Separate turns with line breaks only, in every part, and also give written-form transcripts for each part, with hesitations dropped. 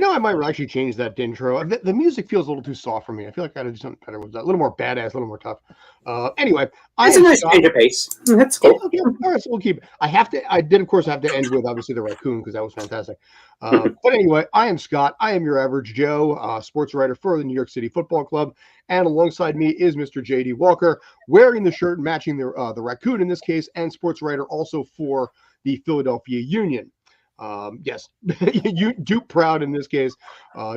I might actually change that intro. The music feels a little too soft for me. I feel like I got to do something better with that. A little more badass, a little more tough. Anyway,
it's a nice change of pace. That's cool.
Okay. All right, so we'll keep it. I did, of course, have to end with, obviously, the raccoon because that was fantastic. But anyway, I am Scott. I am your average Joe, sports writer for the New York City Football Club. And alongside me is Mr. J.D. Walker, wearing the shirt matching the raccoon in this case, and sports writer also for the Philadelphia Union. Yes, you Duke proud in this case,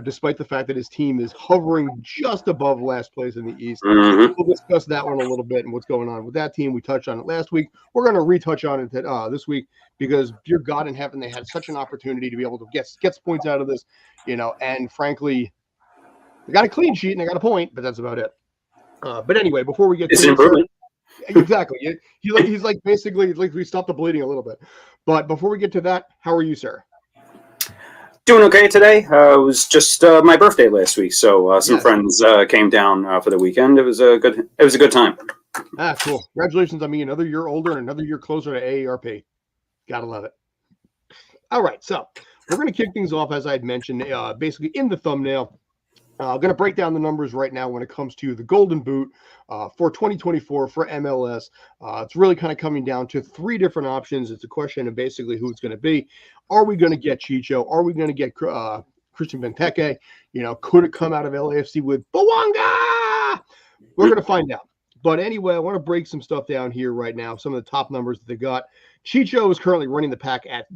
despite the fact that his team is hovering just above last place in the East.
Mm-hmm.
We'll discuss that one a little bit and what's going on with that team. We touched on it last week. We're going to retouch on it this week because, dear God in heaven, they had such an opportunity to be able to get points out of this, and frankly, they got a clean sheet and they got a point, but that's about it. But anyway, before we get
to improvement.
Exactly. He's like basically like we stopped the bleeding a little bit. But before we get to that, how are you, sir?
Doing okay today. It was just my birthday last week, so some friends came down for the weekend. It was a good time.
Ah, cool. Congratulations on me. Another year older and another year closer to AARP. Gotta love it. All right, so we're going to kick things off, as I had mentioned, basically in the thumbnail. I'm going to break down the numbers right now when it comes to the Golden Boot for 2024 for MLS. It's really kind of coming down to three different options. It's a question of basically who it's going to be. Are we going to get Chicho? Are we going to get Christian Benteke? Could it come out of LAFC with Bouanga? We're going to find out. But anyway, I want to break some stuff down here right now. Some of the top numbers that they got. Chicho is currently running the pack at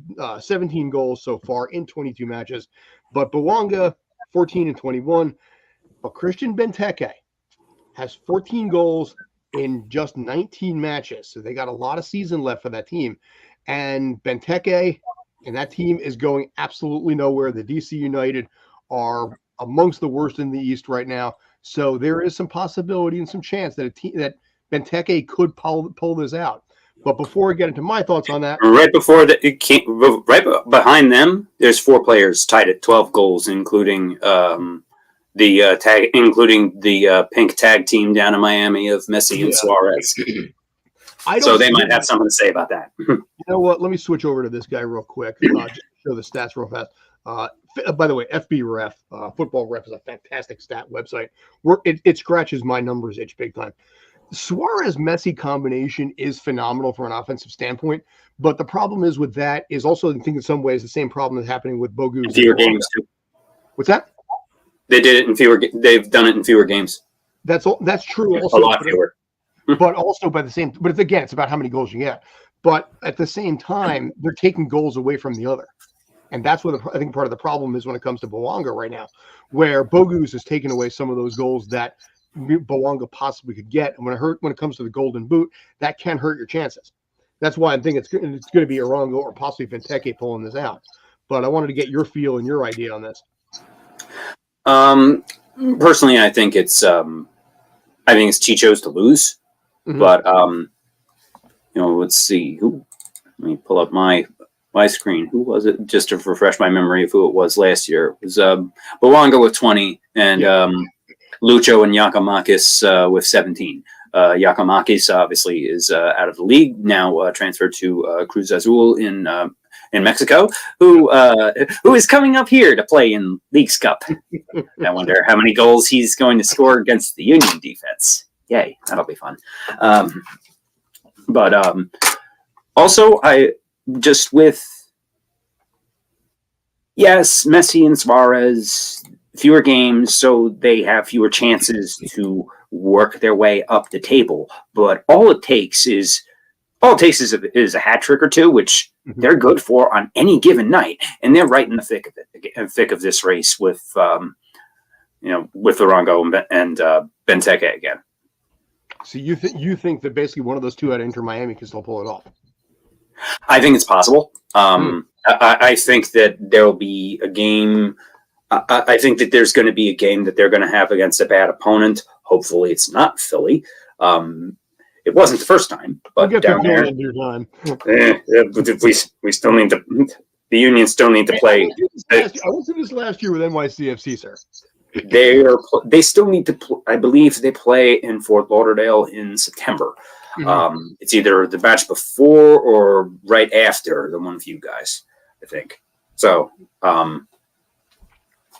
17 goals so far in 22 matches. But Bouanga, 14 and 21, but Christian Benteke has 14 goals in just 19 matches. So they got a lot of season left for that team. And Benteke and that team is going absolutely nowhere. The DC United are amongst the worst in the East right now. So there is some possibility and some chance that that Benteke could pull this out. But before I get into my thoughts on that,
right behind them, there's four players tied at 12 goals, including the pink tag team down in Miami of Messi and Suarez. So they might have something to say about that.
You know what? Let me switch over to this guy real quick. Just to show the stats real fast. By the way, FB Ref, Football Ref is a fantastic stat website. It scratches my numbers itch big time. Suarez-Messi combination is phenomenal from an offensive standpoint, but the problem is with that is also, I think, in some ways, the same problem that's happening with Bogu's.
Fewer games too.
What's that?
They did it in fewer. They've done it in fewer games.
That's true. Also,
a lot fewer.
But also by the same. But it's about how many goals you get. But at the same time, they're taking goals away from the other, and that's what I think part of the problem is when it comes to Bouanga right now, where Bogu's has taken away some of those goals that Bouanga possibly could get, and when it comes to the Golden Boot, that can hurt your chances. That's why I think it's going to be Arango or possibly Benteke pulling this out. But I wanted to get your feel and your idea on this.
Personally, I think it's Chicho's to lose, but let's see who. Let me pull up my screen. Who was it? Just to refresh my memory of who it was last year. It was Bouanga with 20 and. Lucho and Giacomakis with 17. Giacomakis obviously is out of the league now, transferred to Cruz Azul in Mexico, who is coming up here to play in Leagues Cup. I wonder how many goals he's going to score against the Union defense. Yay, that'll be fun. But also, Messi and Suarez. Fewer games, so they have fewer chances to work their way up the table. But all it takes is a hat trick or two, which they're good for on any given night, and they're right in the thick of this race with Arango and Benteke again.
So you think that basically one of those two at Inter Miami can still pull it off?
I think it's possible. I think that there will be a game. I think that there's going to be a game that they're going to have against a bad opponent. Hopefully, it's not Philly. It wasn't the first time, but down there, we still need to. The Union still need to play.
I went through this last year with NYCFC, sir.
They still need to. I believe they play in Fort Lauderdale in September. It's either the match before or right after the one of you guys, I think. So.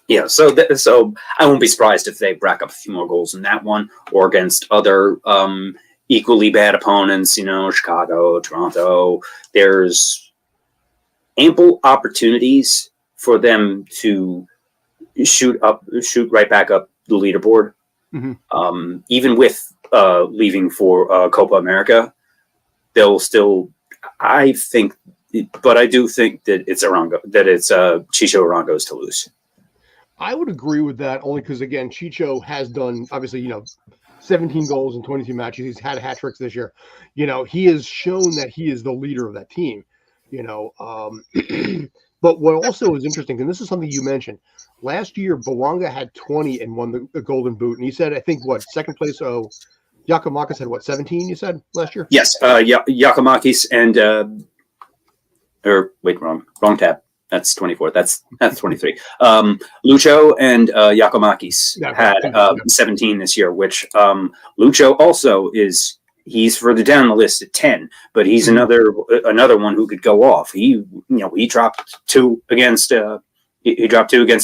Yeah, so I won't be surprised if they rack up a few more goals in that one or against other equally bad opponents. Chicago, Toronto. There's ample opportunities for them to shoot right back up the leaderboard. Mm-hmm. Even with leaving for Copa America, they'll still. I do think that it's Chicho Arango's to lose.
I would agree with that only because, again, Chicho has done, obviously, 17 goals in 22 matches. He's had hat tricks this year. He has shown that he is the leader of that team, But what also is interesting, and this is something you mentioned, last year, Bouanga had 20 and won the Golden Boot. And he said, I think, second place? Oh, Giakoumakis had 17, you said, last year?
Yes, Giakoumakis and wrong tab. That's 24. That's 23. Lucho and Giakoumakis had 17 this year, which Lucho also he's further down the list at 10, but he's another one who could go off. He dropped two against the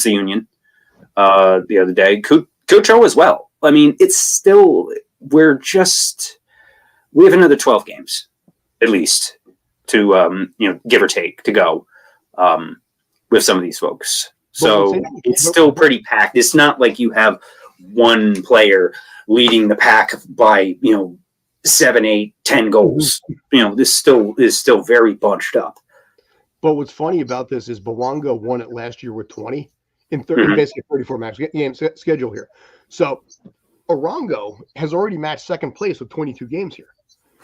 Union the other day. Chicho as well. I mean, it's still we have another 12 games at least to give or take to go. With some of these folks. So it's still pretty packed. It's not like you have one player leading the pack by, 7, 8, 10 goals. This is still very bunched up.
But what's funny about this is Bouanga won it last year with 20 in basically 34 match game schedule here. So Arango has already matched second place with 22 games here.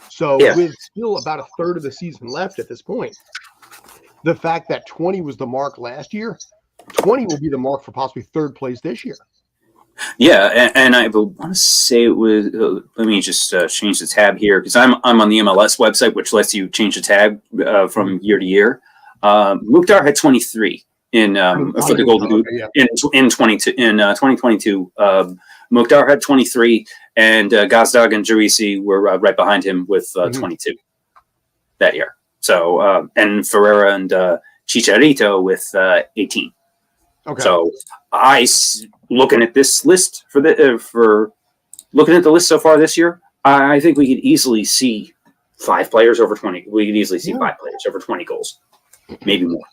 So with still about a third of the season left at this point, the fact that 20 was the mark last year, 20 will be the mark for possibly third place this year.
Yeah, and I want to say it was. Let me just change the tab here because I'm on the MLS website, which lets you change the tab from year to year. Mukhtar had 23 in for the Golden Boot in 2022. Mukhtar had 23, and Gazdag and Jarisi were right behind him with 22 that year. So, and Ferreira and Chicharito with 18. Okay. So, looking at this list for looking at the list so far this year, I think we could easily see 5 players over 20. We could easily see 5 players over 20 goals, maybe more.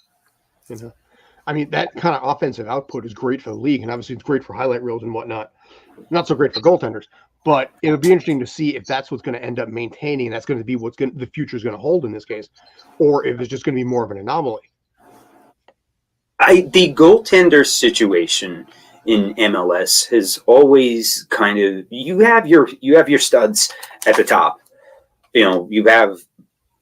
I mean, that kind of offensive output is great for the league, and obviously it's great for highlight reels and whatnot. Not so great for goaltenders. But it'll be interesting to see if that's what's going to end up maintaining. That's going to be the future is going to hold in this case, or if it's just going to be more of an anomaly.
The goaltender situation in MLS has always kind of you have your studs at the top. You have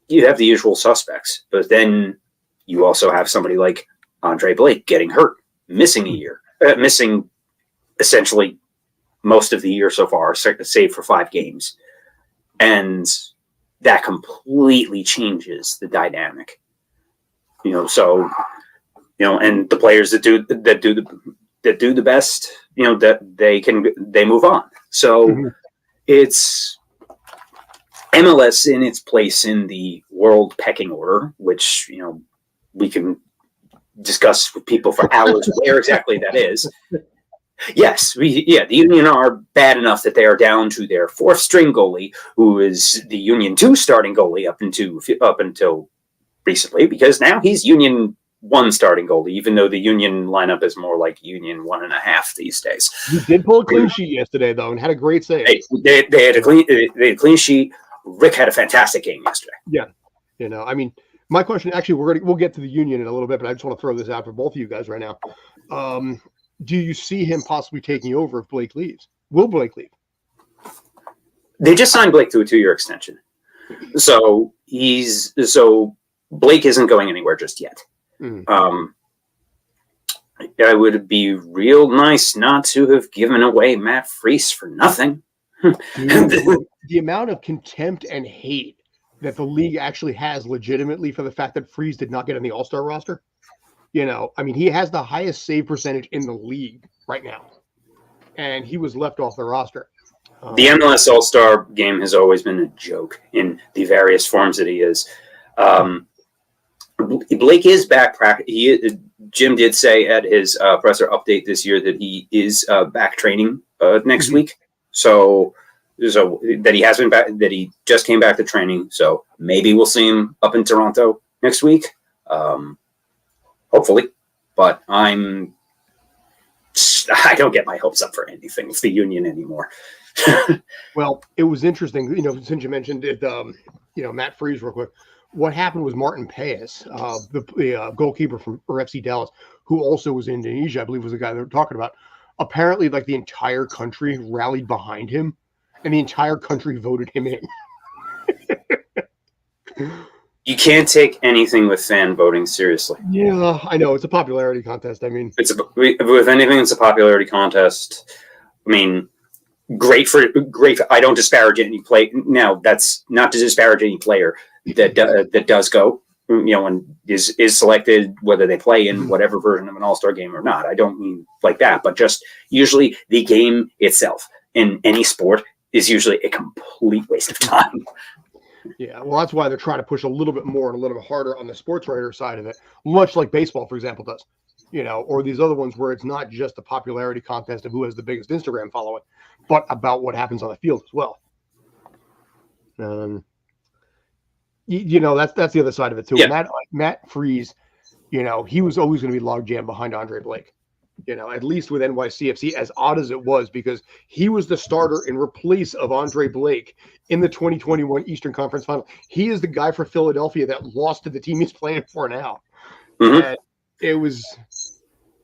the usual suspects, but then you also have somebody like Andre Blake getting hurt, missing a year, missing essentially most of the year so far, save for 5 games. And that completely changes the dynamic. So, and the players that do the best, that they move on. So it's MLS in its place in the world pecking order, which, we can discuss with people for hours where exactly that is. Yes, the Union are bad enough that they are down to their 4th string goalie, who is the Union 2 starting goalie up until recently, because now he's Union 1 starting goalie, even though the Union lineup is more like Union 1.5 these days.
He did pull a clean sheet yesterday, though, and had a great save.
They had a clean sheet. Rick had a fantastic game yesterday.
Yeah, I mean, my question, actually, we'll get to the Union in a little bit, but I just want to throw this out for both of you guys right now. Do you see him possibly taking over if Blake leaves? Will Blake leave?
They just signed Blake to a 2-year extension. So Blake isn't going anywhere just yet. It would be real nice not to have given away Matt Freese for nothing.
The amount of contempt and hate that the league actually has legitimately for the fact that Freese did not get on the All-Star roster. I mean, he has the highest save percentage in the league right now, and he was left off the roster.
The MLS All-Star game has always been a joke in the various forms that he is. Blake is back. Jim did say at his presser update this year that he is back training next week. So that he has been back, that he just came back to training. So maybe we'll see him up in Toronto next week. Hopefully, but I don't get my hopes up for anything with the Union anymore.
Well, it was interesting, since you mentioned it, Matt Freese real quick. What happened was Martin Paes, the goalkeeper from FC Dallas, who also was in Indonesia, I believe was the guy they were talking about. Apparently, like the entire country rallied behind him, and the entire country voted him in.
You can't take anything with fan voting seriously.
Yeah, I know. It's a popularity contest. I mean,
with anything, it's a popularity contest. I mean, great. I don't disparage any play. Now, that's not to disparage any player that does go, and is selected, whether they play in whatever version of an all-star game or not. I don't mean like that, but just usually the game itself in any sport is usually a complete waste of time.
Yeah, well, that's why they're trying to push a little bit more and a little bit harder on the sportswriter side of it, much like baseball, for example, does. Or these other ones where it's not just a popularity contest of who has the biggest Instagram following, but about what happens on the field as well. That's the other side of it too.
Yeah.
Matt Freese, he was always going to be logjam behind Andre Blake. At least with NYCFC, as odd as it was, because he was the starter in replace of Andre Blake in the 2021 Eastern Conference Final. He is the guy for Philadelphia that lost to the team he's playing for now.
Mm-hmm.
And it was,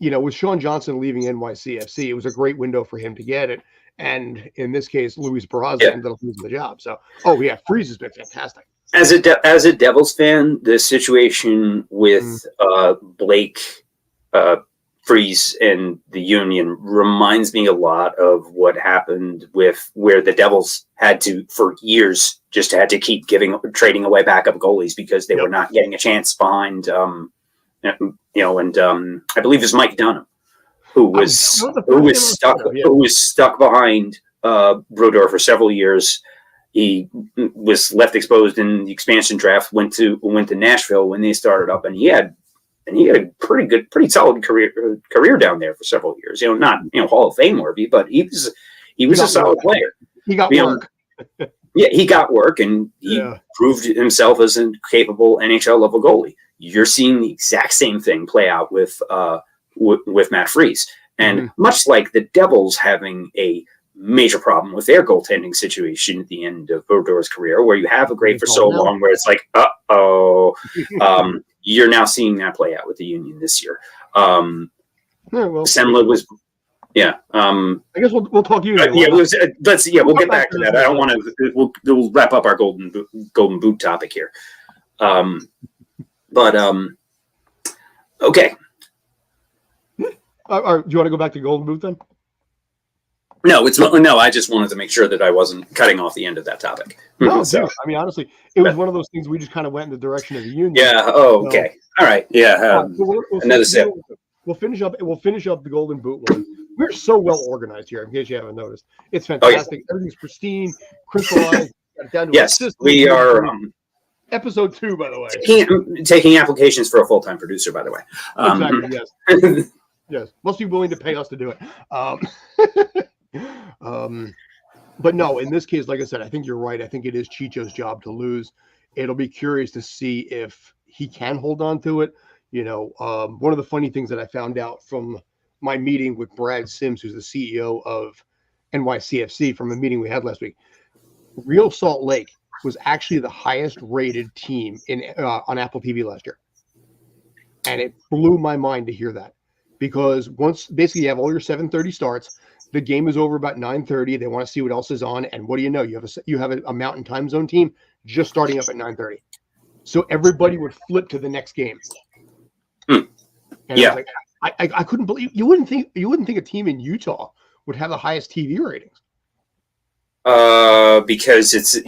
with Sean Johnson leaving NYCFC, it was a great window for him to get it. And in this case, Luis Barraza ended up losing the job. So, Freese has been fantastic.
As a Devils fan, the situation with Blake, Freese, and the Union reminds me a lot of what happened with where the Devils had to, for years, just had to keep trading away backup goalies because they were not getting a chance behind, I believe it's Mike Dunham, who was stuck behind Brodeur for several years. He was left exposed in the expansion draft. Went to Nashville when they started up, and he had a pretty solid career down there for several years. Not Hall of Fame worthy, but he was a solid player.
He got work.
He got work, and he proved himself as a capable NHL level goalie. You're seeing the exact same thing play out with Matt Freese, and much like the Devils having a major problem with their goaltending situation at the end of Brodeur's career, where you have a great for so long, where it's like, you're now seeing that play out with the Union this year. Semla was,
I guess we'll talk to you.
We'll get back to that. I don't want to. We'll wrap up our golden boot topic here. Okay.
Do you want to go back to golden boot then?
No, I just wanted to make sure that I wasn't cutting off the end of that topic.
No, so, I mean, honestly, it was one of those things we just kind of went in the direction of the Union.
Yeah. Oh, okay. All right. Yeah. Another sip.
We'll finish up the golden boot one. We're so well organized here, in case you haven't noticed. It's fantastic. Everything's pristine, crystallized. Down to
yes, we are.
Episode 2, by the way.
Taking applications for a full-time producer, by the way.
Exactly. Yes. Yes. Must be willing to pay us to do it. But no, in this case, like I said, I think you're right. I think it is Chicho's job to lose. It'll be curious to see if he can hold on to it. One of the funny things that I found out from my meeting with Brad Sims, who's the CEO of NYCFC, from a meeting we had last week, Real Salt Lake was actually the highest rated team on Apple TV last year. And it blew my mind to hear that, because once basically you have all your 7:30 starts, the game is over about 9:30. They want to see what else is on, and what do you know? You have a Mountain Time Zone team just starting up at 9:30, so everybody would flip to the next game. And I was like, I couldn't believe you wouldn't think a team in Utah would have the highest TV ratings.
Because it's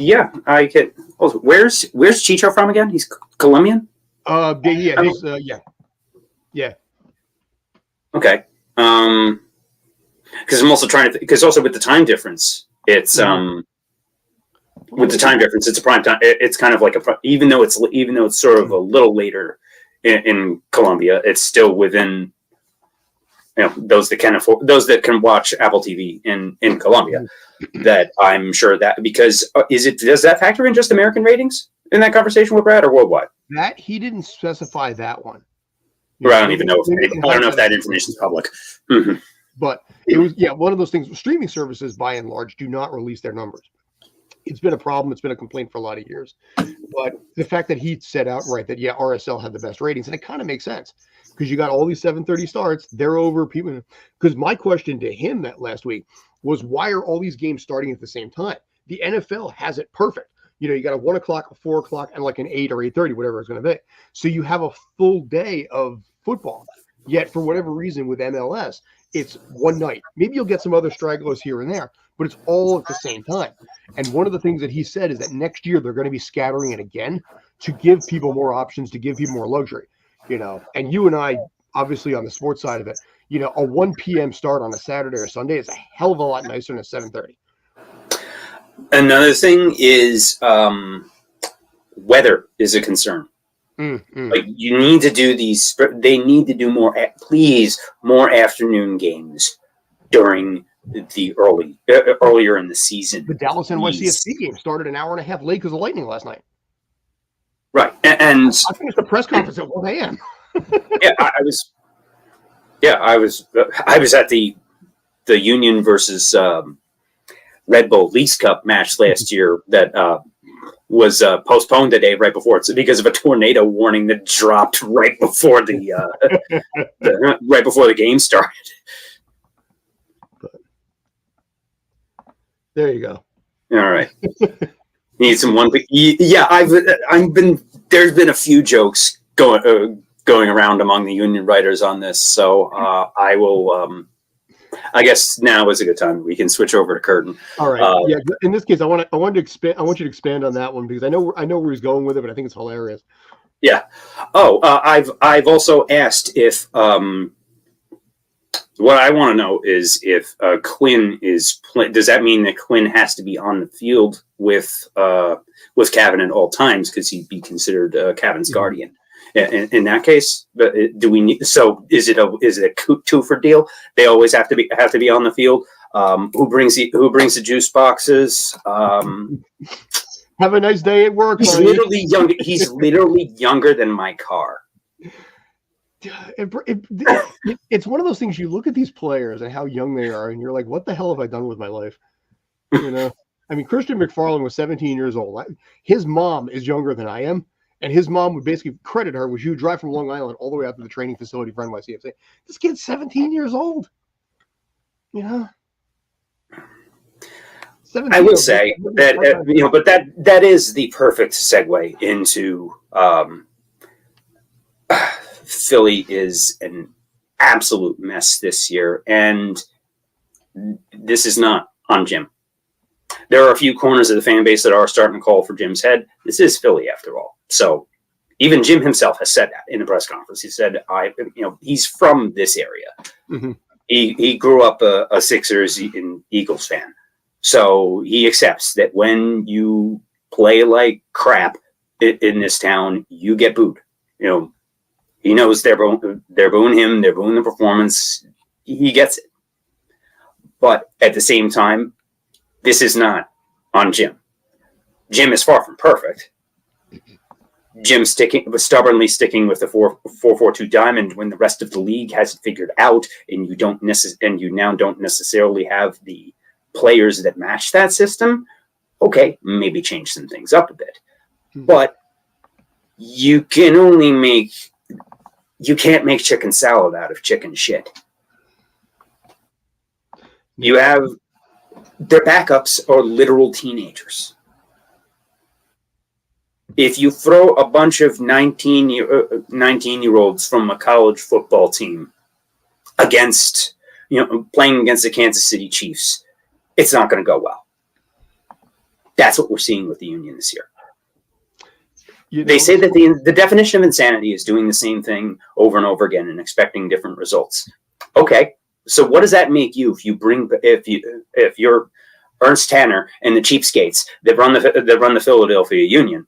I get. Oh, where's Chicho from again? He's Colombian.
Yeah.
Okay. Because I'm also trying to. Because also with the time difference, it's with the time difference, it's a prime time. It's kind of like even though it's sort of a little later in Colombia. It's still within those that can afford, those that can watch Apple TV in Colombia. That I'm sure that because does that factor in just American ratings in that conversation with Brad or worldwide?
That he didn't specify that one.
Or I don't even know if that information is public. Mm-hmm.
But it was one of those things. Streaming services, by and large, do not release their numbers. It's been a problem. It's been a complaint for a lot of years. But the fact that he said outright that RSL had the best ratings, and it kind of makes sense because you got all these 7:30 starts. They're over people. Because my question to him that last week was, why are all these games starting at the same time? The NFL has it perfect. You got a 1 o'clock, a 4 o'clock, and like an 8 or 8:30, whatever it's going to be. So you have a full day of football. Yet for whatever reason with MLS, it's one night. Maybe you'll get some other stragglers here and there, but it's all at the same time. And one of the things that he said is that next year they're going to be scattering it again to give people more options, to give people more luxury. And you and I, obviously on the sports side of it, a 1 p.m. start on a Saturday or Sunday is a hell of a lot nicer than a 7:30.
Another thing is weather is a concern. Like you need to do these. They need to do more. Please, more afternoon games during the earlier in the season.
The Dallas NYCFC game started an hour and a half late because of lightning last night.
Right, and
I finished the press conference at 1 a.m.
I was at the Union versus Red Bull Leafs Cup match last year that was postponed today right before it's because of a tornado warning that dropped right before the right before the game started.
There you go.
All right. Need some one. Yeah, I've been. There's been a few jokes going around among the union writers on this, so I will. I guess now is a good time. We can switch over to Curtin.
All right. In this case, I want to expand. I want you to expand on that one because I know where he's going with it, but I think it's hilarious.
Yeah. I've also asked if what I want to know is if Quinn is. Does that mean that Quinn has to be on the field with Cavan at all times because he'd be considered Cavan's guardian? In that case, do we need? So is it a two-for deal? They always have to be on the field. Who brings the juice boxes?
Have a nice day at work.
He's literally younger. He's literally younger than my car.
It's one of those things. You look at these players and how young they are, and you're like, "What the hell have I done with my life?" I mean, Christian McFarland was 17 years old. His mom is younger than I am. And his mom would basically credit her, which you drive from Long Island all the way out to the training facility for NYCFC. This kid's 17 years old.
I would say that, but that is the perfect segue into Philly is an absolute mess this year. And this is not on Jim. There are a few corners of the fan base that are starting to call for Jim's head. This is Philly after all. So even Jim himself has said that in the press conference. He said, he's from this area. Mm-hmm. He grew up a Sixers and Eagles fan. So he accepts that when you play like crap in this town, you get booed. He knows they're booing him. They're booing the performance. He gets it. But at the same time, this is not on Jim. Jim is far from perfect. Jim stubbornly sticking with the 4-4-2 diamond when the rest of the league has it figured out, and you now don't necessarily have the players that match that system. Okay, maybe change some things up a bit, but you can't make chicken salad out of chicken shit. You have. Their backups are literal teenagers. If you throw a bunch of 19-year-olds from a college football team against, playing against the Kansas City Chiefs, it's not going to go well. That's what we're seeing with the Union this year. They say that the definition of insanity is doing the same thing over and over again and expecting different results. Okay. So what does that make you if you're Ernst Tanner and the cheapskates that run the Philadelphia Union?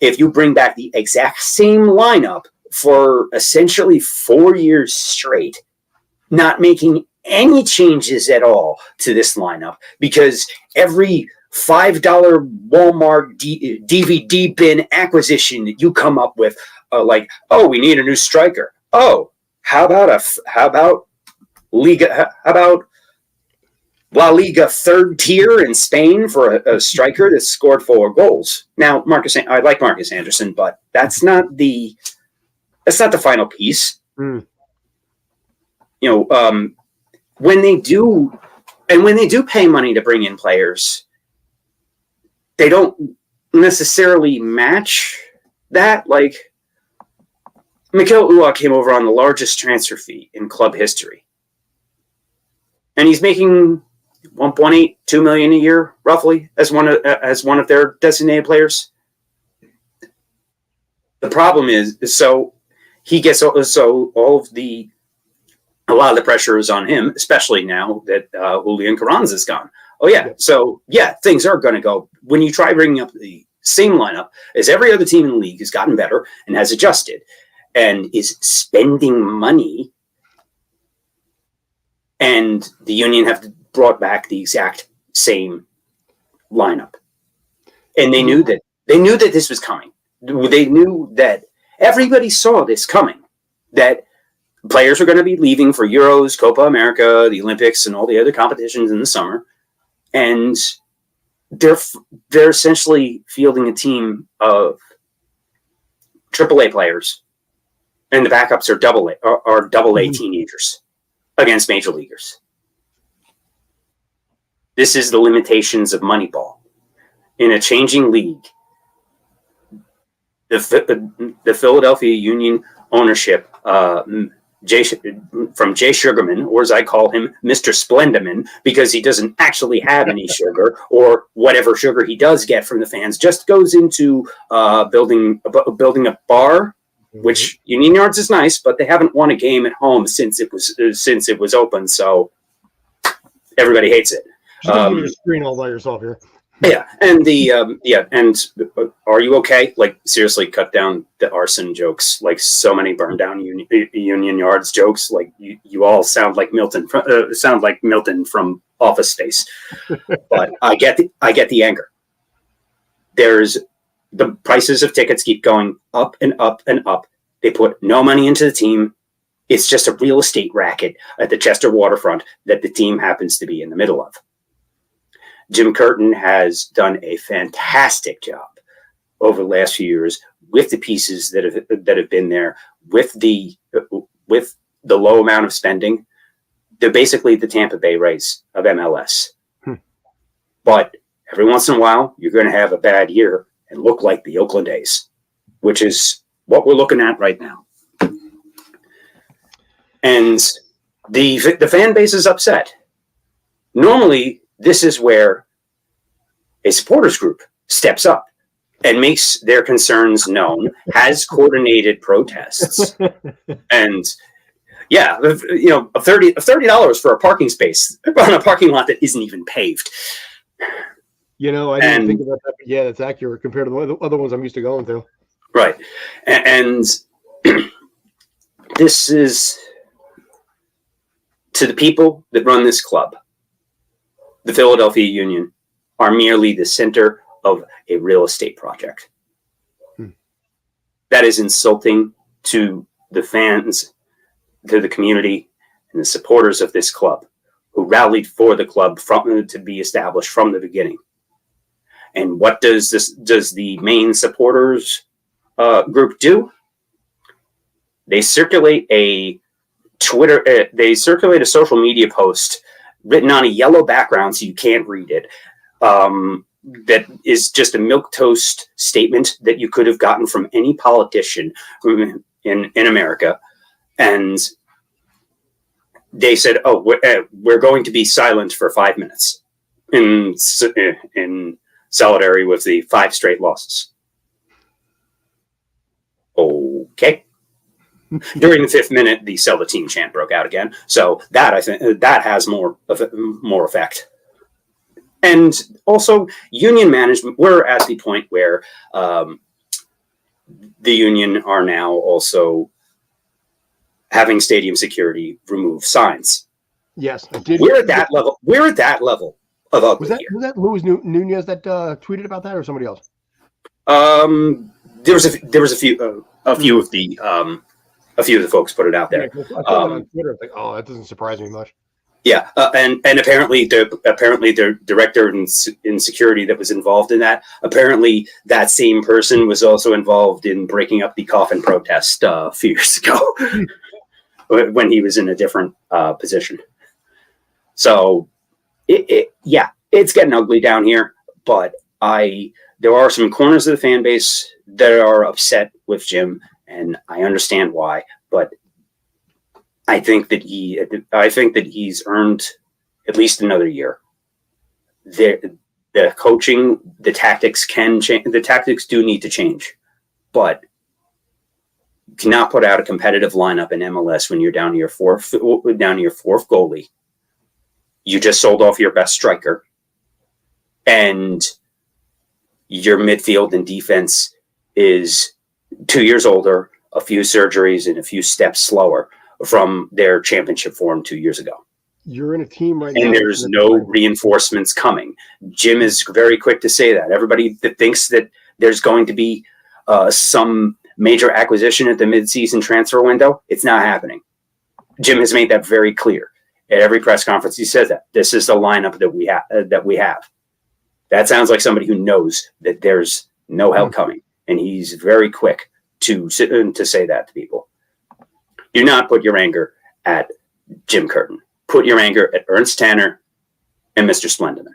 If you bring back the exact same lineup for essentially 4 years straight, not making any changes at all to this lineup, because every $5 Walmart DVD bin acquisition that you come up with, like, oh, we need a new striker. Oh, how about La Liga third tier in Spain for a striker that scored 4 goals? Now, I like Marcus Anderson, but that's not the final piece.
Mm.
When they do pay money to bring in players, they don't necessarily match that. Like, Mikel Uwa came over on the largest transfer fee in club history, and he's making 1.8, 2 million a year, roughly, as one of their designated players. The problem is he gets a lot of the pressure is on him, especially now that Julian Carranza is gone. Oh yeah, so yeah, things are going to go. When you try bringing up the same lineup as every other team in the league has gotten better and has adjusted and is spending money, and the Union have brought back the exact same lineup, and they knew that this was coming. They knew that everybody saw this coming, that players are going to be leaving for Euros, Copa America, the Olympics, and all the other competitions in the summer, and they're essentially fielding a team of AAA players, and the backups are double A teenagers against major leaguers. This is the limitations of Moneyball. In a changing league, the Philadelphia Union ownership, from Jay Sugarman, or as I call him, Mr. Splendaman, because he doesn't actually have any sugar, or whatever sugar he does get from the fans, just goes into building a bar, which Union Yards is nice, but they haven't won a game at home since it was open, so everybody hates it.
Just give a screen all by yourself here.
Yeah, and and are you okay? Like, seriously, cut down the arson jokes. Like, so many burn down Union Yards jokes. Like, you all sound like Milton from Office Space. But I get the anger. There's the prices of tickets keep going up and up and up. They put no money into the team. It's just a real estate racket at the Chester waterfront that the team happens to be in the middle of. Jim Curtin has done a fantastic job over the last few years with the pieces that have been there, with the low amount of spending. They're basically the Tampa Bay Rays of MLS. But every once in a while, you're going to have a bad year and look like the Oakland A's, which is what we're looking at right now. And the fan base is upset. Normally, this is where a supporters group steps up and makes their concerns known, has coordinated protests, and yeah, $30 for a parking space on a parking lot that isn't even paved.
I didn't think about that, but yeah, that's accurate compared to the other ones I'm used to going to.
Right, and this is to the people that run this club. The Philadelphia Union are merely the center of a real estate project. That is insulting to the fans, to the community, and the supporters of this club, who rallied for the club to be established from the beginning. And what does the main supporters group do? They circulate a social media post written on a yellow background so you can't read it. That is just a milquetoast statement that you could have gotten from any politician in America. And they said, "Oh, we're going to be silent for 5 minutes in solidarity with the 5 straight losses." Okay. During the 5th minute, the "sell the team" chant broke out again. So that, I think, that has more effect. And also, Union management, we're at the point where the Union are now also having stadium security remove signs.
Yes, I did.
We're at that level. We're at that level of ugly here.
Was that Luis Nunez that tweeted about that, or somebody else?
There was a few of the folks put it out there.
Yeah, I saw that on Twitter. It's like, oh, that doesn't surprise me much.
Yeah, and apparently the director in security that was involved in that, apparently that same person was also involved in breaking up the coffin protest a few years ago when he was in a different position. So, it's getting ugly down here. But there are some corners of the fan base that are upset with Jim, and I understand why. But I think that he's earned at least another year. The coaching, the tactics can change. The tactics do need to change, but you cannot put out a competitive lineup in MLS when you're down to your fourth goalie. You just sold off your best striker, and your midfield and defense is 2 years older, a few surgeries, and a few steps slower from their championship form 2 years ago.
You're in a team right now.
And there's no reinforcements coming. Jim is very quick to say that. Everybody that thinks that there's going to be some major acquisition at the midseason transfer window, it's not happening. Jim has made that very clear. At every press conference, he says that. This is the lineup that we have. That sounds like somebody who knows that there's no help coming. And he's very quick to say that to people. Do not put your anger at Jim Curtin. Put your anger at Ernst Tanner and Mr. Splendiman.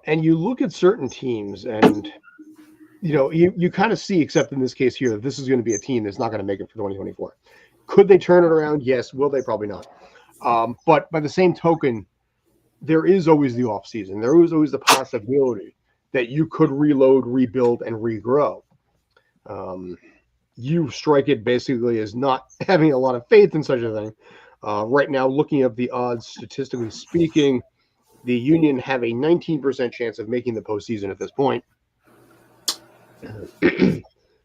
And you look at certain teams and, you kind of see, except in this case here, that this is going to be a team that's not going to make it for 2024. Could they turn it around? Yes. Will they? Probably not. But by the same token, there is always the off season. There is always the possibility that you could reload, rebuild, and regrow. You strike it basically as not having a lot of faith in such a thing. Right now, looking at the odds, statistically speaking, the Union have a 19% chance of making the postseason at this point,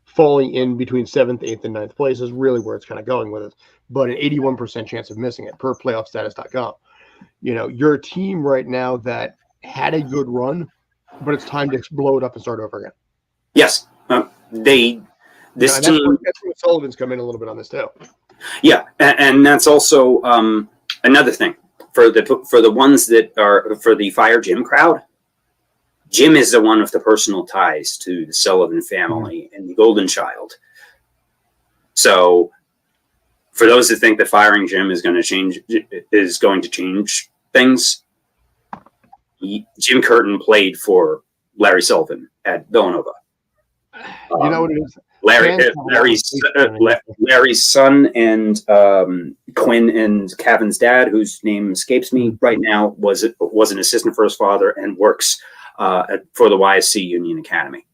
falling in between 7th, 8th, and 9th place is really where it's kind of going with it. But an 81% chance of missing it per playoffstatus.com. You're a team right now that had a good run, but it's time to blow it up and start over again.
Yes. Team.
That's where Sullivan's come in a little bit on this too.
Yeah, and that's also another thing for the ones that are for the Fire Jim crowd. Jim is the one with the personal ties to the Sullivan family and the Golden Child. So, for those that think that firing Jim is going to change things, Jim Curtin played for Larry Sullivan at Villanova.
You know what it is?
Larry's son and Quinn and Kevin's dad, whose name escapes me right now, was an assistant for his father and works for the YSC Union Academy.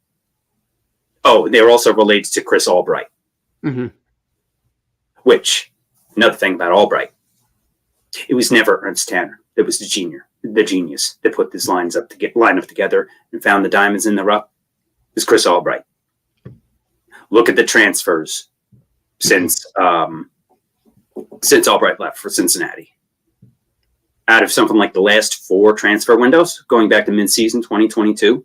Oh, they're also related to Chris Albright.
Mm-hmm.
Which, another thing about Albright, it was never Ernst Tanner. It was the genius that put these line up together and found the diamonds in the rough. It was Chris Albright. Look at the transfers since Albright left for Cincinnati. Out of something like the last 4 transfer windows, going back to mid-season 2022,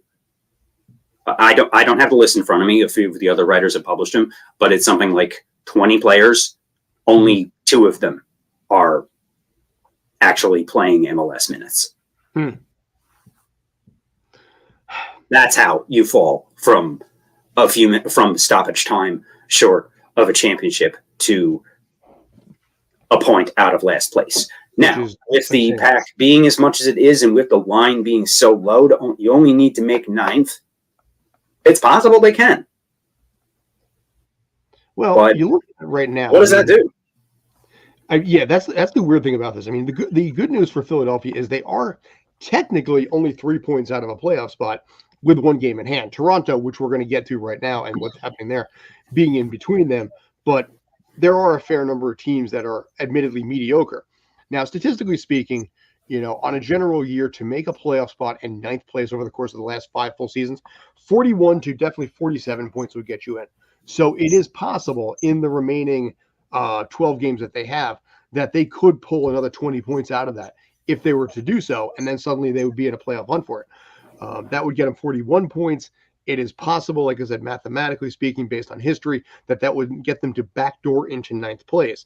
I don't have the list in front of me. A few of the other writers have published them, but it's something like 20 players. Only 2 of them are actually playing MLS minutes. That's how you fall from stoppage time short of a championship to a point out of last place. Now, with the pack being as much as it is and with the line being so low, you only need to make 9th. It's possible they can.
Well,
but
you look at it right now.
What does that do?
That's the weird thing about this. I mean, the good news for Philadelphia is they are technically only 3 points out of a playoff spot with 1 game in hand. Toronto, which we're going to get to right now, and what's happening there, being in between them. But there are a fair number of teams that are admittedly mediocre. Now, statistically speaking, on a general year to make a playoff spot in ninth place over the course of the last 5 full seasons, 41 to definitely 47 points would get you in. So it is possible in the remaining 12 games that they have that they could pull another 20 points out of that if they were to do so, and then suddenly they would be in a playoff hunt for it. That would get them 41 points. It is possible, like I said, mathematically speaking, based on history, that would get them to backdoor into ninth place.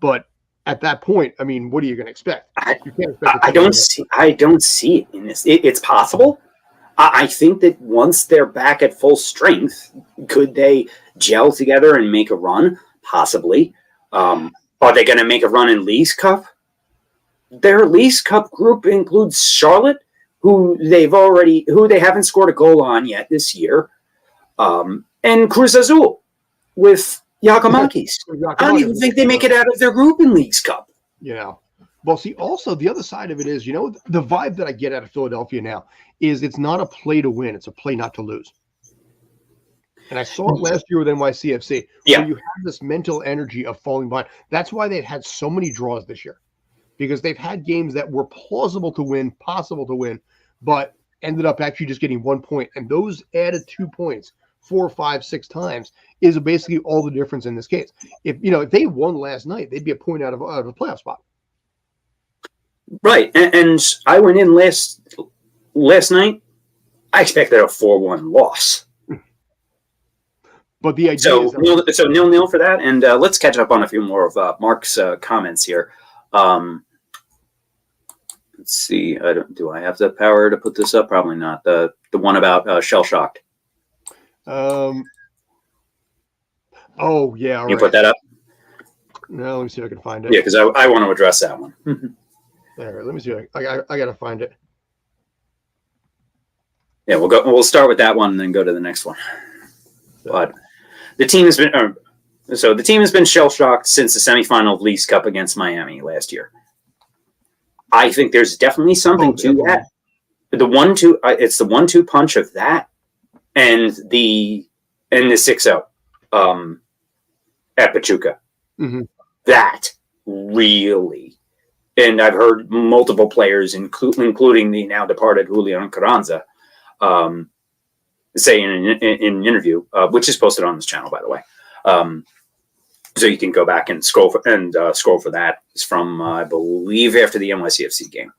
But at that point, I mean, what are you going to expect? You can't expect
I don't see it in this. It's possible. I think that once they're back at full strength, could they gel together and make a run? Possibly. Are they going to make a run in Leagues Cup? Their Leagues Cup group includes Charlotte, who they haven't scored a goal on yet this year, and Cruz Azul with Giacomakis. I don't even think they make it out of their group in Leagues Cup.
Yeah. Well, see, also the other side of it is, the vibe that I get out of Philadelphia now is it's not a play to win, it's a play not to lose. And I saw it last year with NYCFC, where you have this mental energy of falling behind. That's why they've had so many draws this year, because they've had games that were plausible to win, possible to win, but ended up actually just getting 1 point. And those added 2 points 4, 5, 6 times is basically all the difference in this case. If they won last night, they'd be a point out of a playoff spot.
Right, and I went in last night. I expected a 4-1 loss.
But the idea
so
is that
0-0 for that, and let's catch up on a few more of Mark's comments here. Let's see. Do I have the power to put this up? Probably not. The one about shell shocked.
Oh yeah.
Can you put that up?
No, let me see if I can find it.
Yeah, because I want to address that one.
All right, let me see. I got to find it.
Yeah, we'll start with that one and then go to the next one. But the team has been shell shocked since the semifinal of Leagues Cup against Miami last year. I think there's definitely something to that. The 1-2, it's the 1-2 punch of that, and the 6-0 at Pachuca.
Mm-hmm.
That really, and I've heard multiple players, including the now departed Julian Carranza, say in an interview, which is posted on this channel, by the way. So you can go back and scroll for that. It's from, I believe, after the NYCFC game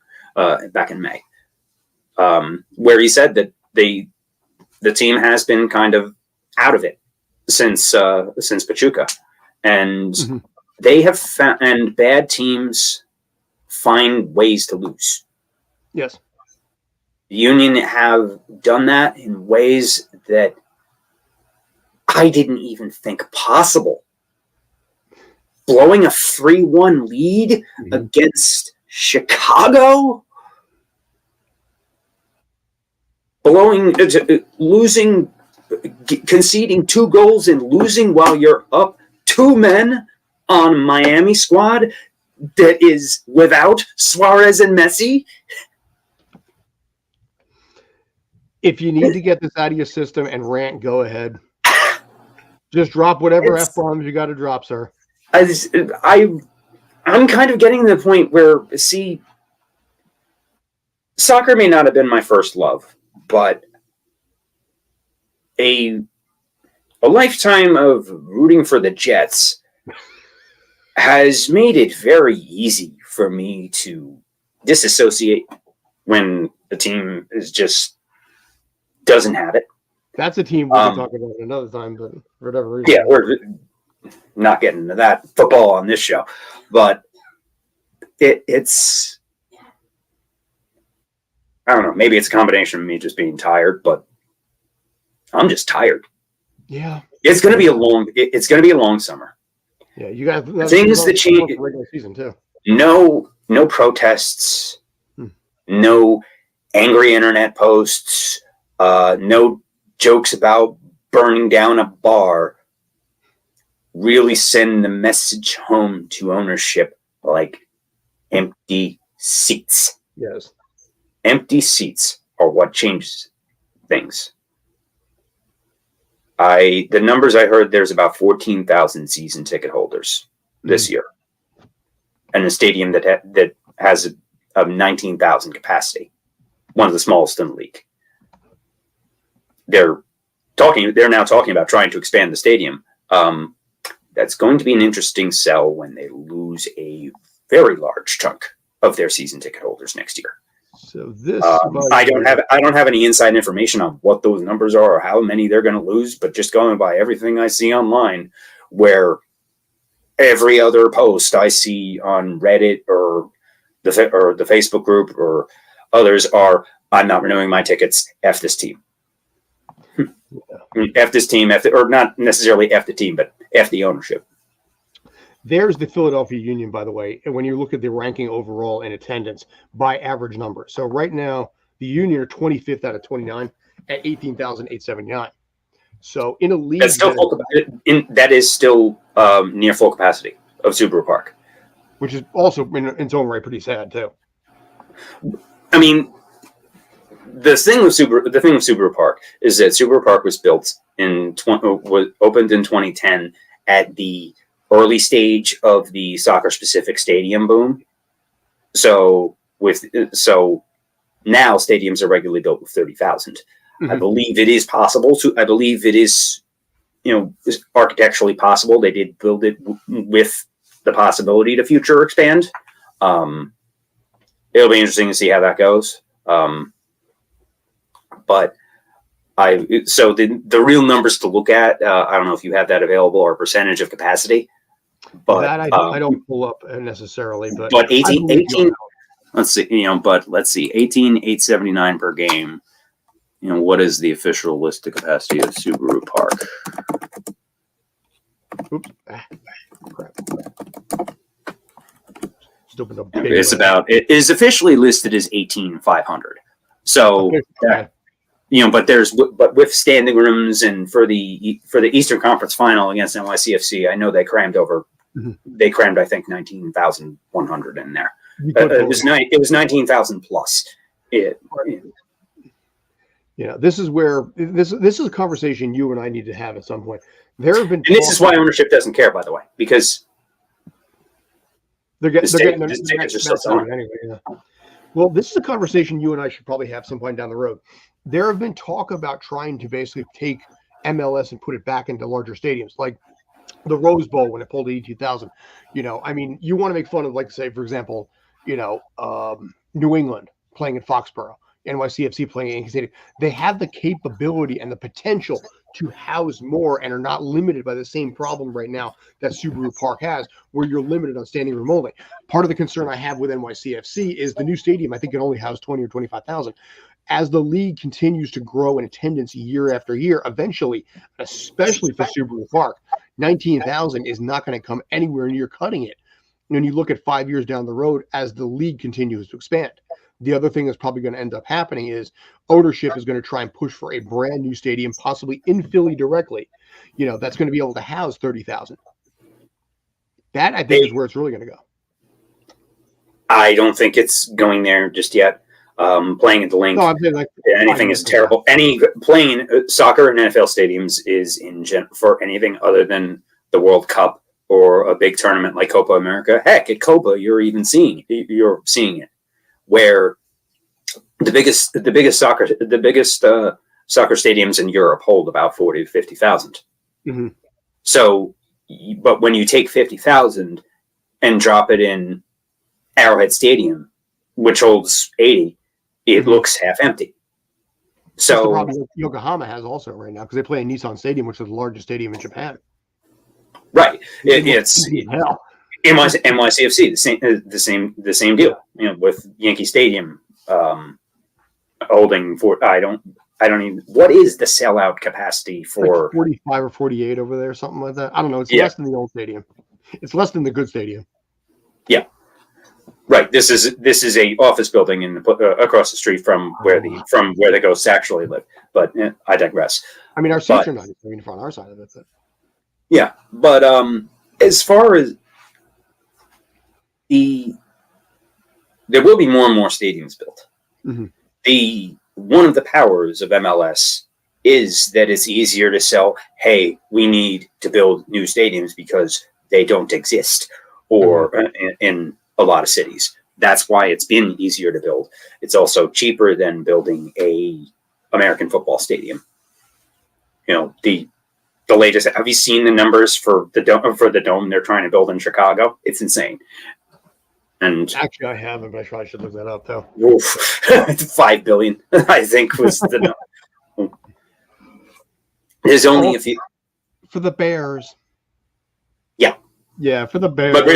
back in May, where he said that the team has been kind of out of it since Pachuca, and they have found, and bad teams find ways to lose.
Yes.
The Union have done that in ways that I didn't even think possible. Blowing a 3-1 lead against Chicago? Conceding 2 goals and losing while you're up 2 men on Miami squad that is without Suarez and Messi?
If you need to get this out of your system and rant, go ahead. Just drop whatever F-bombs you got to drop, sir.
I'm kind of getting to the point where, see, soccer may not have been my first love, but a lifetime of rooting for the Jets has made it very easy for me to disassociate when the team is just doesn't have it.
That's a team we can talk about another time, but for whatever reason.
Yeah, we're not getting into that football on this show, but it's I don't know. Maybe it's a combination of me just being tired, but I'm just tired.
Yeah,
it's gonna be a long summer.
Yeah, you guys.
Things that change.
Regular season too.
No protests. No angry internet posts. No jokes about burning down a bar. Really send the message home to ownership like empty seats.
Yes.
Empty seats are what changes things. The numbers I heard, there's about 14,000 season ticket holders this year. And a stadium that has of 19,000 capacity, one of the smallest in the league. They're now talking about trying to expand the stadium. That's going to be an interesting sell when they lose a very large chunk of their season ticket holders next year.
So this,
I don't have any inside information on what those numbers are or how many they're going to lose, but just going by everything I see online, where every other post I see on Reddit or the Facebook group or others are, I'm not renewing my tickets. F this team. F this team. Or not necessarily F the team, but F the ownership.
There's the Philadelphia Union, by the way, and when you look at the ranking overall in attendance by average number. So right now, the Union are 25th out of 29 at 18,879. So in a league
that is still near full capacity of Subaru Park,
which is also in its own right pretty sad too.
I mean, the thing with Subaru Park is that Subaru Park was opened in 2010 at the early stage of the soccer-specific stadium boom. So now stadiums are regularly built with 30,000. Mm-hmm. I believe it is possible to. I believe it is, architecturally possible. They did build it with the possibility to future expand. It'll be interesting to see how that goes. But the real numbers to look at. I don't know if you have that available, or percentage of capacity. But
that I don't pull up necessarily.
But 18. Let's see. Let's see. 18,879 per game. What is the official list of capacity of Subaru Park?
Oops. Crap.
It is officially listed as 18,500. So,
okay.
But with standing rooms and for the Eastern Conference Final against NYCFC, I know they crammed over. Mm-hmm. They crammed, I think, 19,100 in there. It was 19,000 plus.
This is where this is a conversation you and I need to have at some point. There have been,
and this is why ownership doesn't care, by the way, because
they're getting their tickets are still selling anyway. Yeah. Well, this is a conversation you and I should probably have some point down the road. There have been talk about trying to basically take MLS and put it back into larger stadiums, like the Rose Bowl when it pulled 82,000. You want to make fun of, like, say, for example, New England playing in Foxborough, NYCFC playing in Yankee Stadium. They have the capability and the potential to house more and are not limited by the same problem right now that Subaru Park has, where you're limited on standing room only. Part of the concern I have with NYCFC is the new stadium, I think, can only house 20 or 25,000. As the league continues to grow in attendance year after year, eventually, especially for Subaru Park, 19,000 is not going to come anywhere near cutting it. When you look at 5 years down the road as the league continues to expand. The other thing that's probably going to end up happening is ownership is going to try and push for a brand new stadium, possibly in Philly directly, that's going to be able to house 30,000. That, I think, is where it's really going to go.
I don't think it's going there just yet. Playing at the link, anything is terrible. Playing soccer in NFL stadiums is for anything other than the World Cup or a big tournament like Copa America. Heck, at Copa, you're seeing it, where the biggest soccer stadiums in Europe hold about 40 to 50,000. Mm-hmm. So, but when you take 50,000 and drop it in Arrowhead Stadium, which holds 80, it looks half empty. So
that's the problem Yokohama has also right now, because they play in Nissan Stadium, which is the largest stadium in Japan.
Right. It's NYCFC, the same deal. With Yankee Stadium holding for I don't even, what is the sellout capacity for,
like 45 or 48 over there, something like that. I don't know. It's less than the old stadium. It's less than the good stadium.
Yeah. Right. This is a office building across the street from where the ghosts actually live. But I digress.
I mean, our seats are not in front of our side of it. But.
Yeah, but as far as there will be more and more stadiums built. Mm-hmm. One of the powers of MLS is that it's easier to sell. Hey, we need to build new stadiums because they don't exist, or in a lot of cities, That's why it's been easier to build. It's also cheaper than building a American football stadium. The latest. Have you seen the numbers for the dome they're trying to build in Chicago? It's insane. And
actually, I haven't, but I probably should look that up though.
$5 billion, I think, was the number. There's only a few
for the Bears.
Yeah,
for the Bears.
But